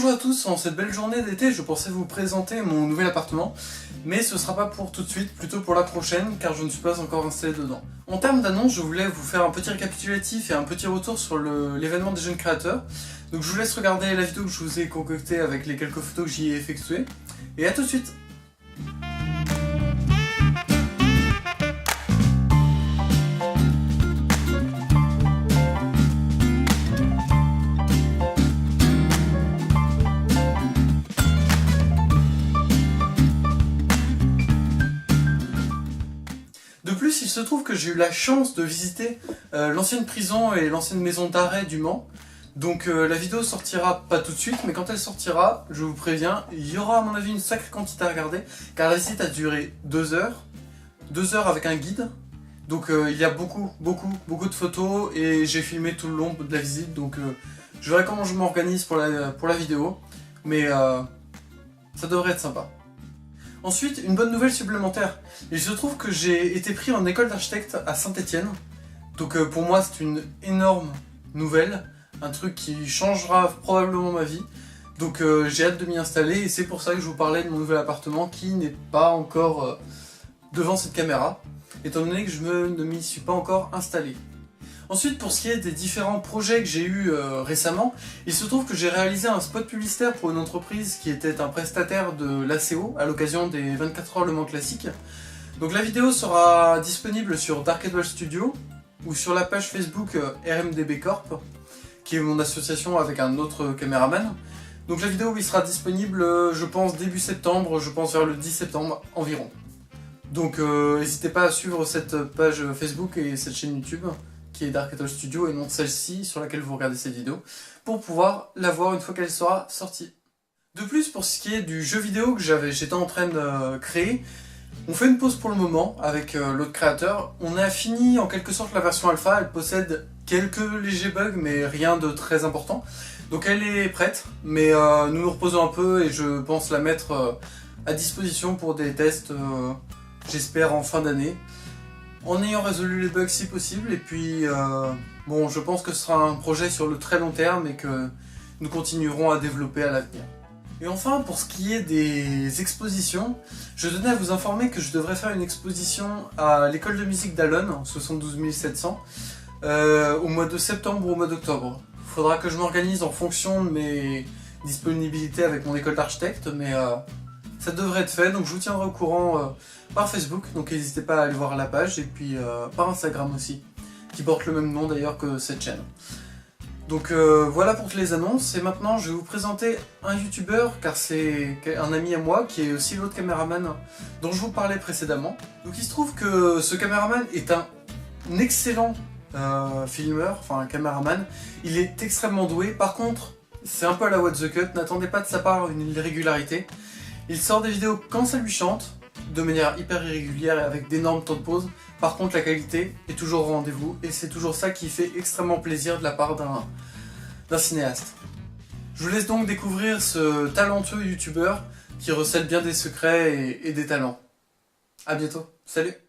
Bonjour à tous, en cette belle journée d'été, je pensais vous présenter mon nouvel appartement, mais ce sera pas pour tout de suite, plutôt pour la prochaine, car je ne suis pas encore installé dedans. En termes d'annonce, je voulais vous faire un petit récapitulatif et un petit retour sur l'événement des jeunes créateurs. Donc je vous laisse regarder la vidéo que je vous ai concoctée avec les quelques photos que j'y ai effectuées, et à tout de suite. De plus, il se trouve que j'ai eu la chance de visiter l'ancienne prison et l'ancienne maison d'arrêt du Mans. Donc la vidéo sortira pas tout de suite, mais quand elle sortira, je vous préviens, il y aura à mon avis une sacrée quantité à regarder, car la visite a duré 2 heures. 2 heures avec un guide. Donc il y a beaucoup de photos et j'ai filmé tout le long de la visite. Donc je verrai comment je m'organise pour la vidéo, mais ça devrait être sympa. Ensuite, une bonne nouvelle supplémentaire. Il se trouve que j'ai été pris en école d'architecte à Saint-Étienne. Donc pour moi, c'est une énorme nouvelle. Un truc qui changera probablement ma vie. Donc j'ai hâte de m'y installer et c'est pour ça que je vous parlais de mon nouvel appartement qui n'est pas encore devant cette caméra, étant donné que je ne m'y suis pas encore installé. Ensuite, pour ce qui est des différents projets que j'ai eus récemment, il se trouve que j'ai réalisé un spot publicitaire pour une entreprise qui était un prestataire de l'ACO à l'occasion des 24 heures Le Mans Classique. Donc la vidéo sera disponible sur Dark Edward Studio ou sur la page Facebook RMDB Corp, qui est mon association avec un autre caméraman. Donc la vidéo sera disponible, je pense, début septembre, je pense vers le 10 septembre environ. Donc n'hésitez pas à suivre cette page Facebook et cette chaîne YouTube, qui est Dark Edward Studio et non celle-ci sur laquelle vous regardez cette vidéo, pour pouvoir la voir une fois qu'elle sera sortie. De plus, pour ce qui est du jeu vidéo que j'étais en train de créer, on fait une pause pour le moment avec l'autre créateur. On a fini en quelque sorte la version alpha, elle possède quelques légers bugs mais rien de très important. Donc elle est prête, mais nous nous reposons un peu et je pense la mettre à disposition pour des tests, j'espère en fin d'année, en ayant résolu les bugs si possible. Et puis bon, je pense que ce sera un projet sur le très long terme et que nous continuerons à développer à l'avenir. Et enfin, pour ce qui est des expositions, je tenais à vous informer que je devrais faire une exposition à l'école de musique d'Allonne, 72 700, au mois de septembre ou au mois d'octobre. Il faudra que je m'organise en fonction de mes disponibilités avec mon école d'architecte, mais ça devrait être fait, donc je vous tiendrai au courant par Facebook, donc n'hésitez pas à aller voir la page, et puis par Instagram aussi, qui porte le même nom d'ailleurs que cette chaîne. Donc voilà pour toutes les annonces, et maintenant je vais vous présenter un youtubeur, car c'est un ami à moi, qui est aussi l'autre caméraman dont je vous parlais précédemment. Donc il se trouve que ce caméraman est un excellent filmeur, enfin un caméraman. Il est extrêmement doué, par contre c'est un peu à la what the cut, n'attendez pas de sa part une irrégularité. Il sort des vidéos quand ça lui chante, de manière hyper irrégulière et avec d'énormes temps de pause. Par contre la qualité est toujours au rendez-vous et c'est toujours ça qui fait extrêmement plaisir de la part d'un cinéaste. Je vous laisse donc découvrir ce talentueux youtubeur qui recèle bien des secrets et des talents. A bientôt, salut!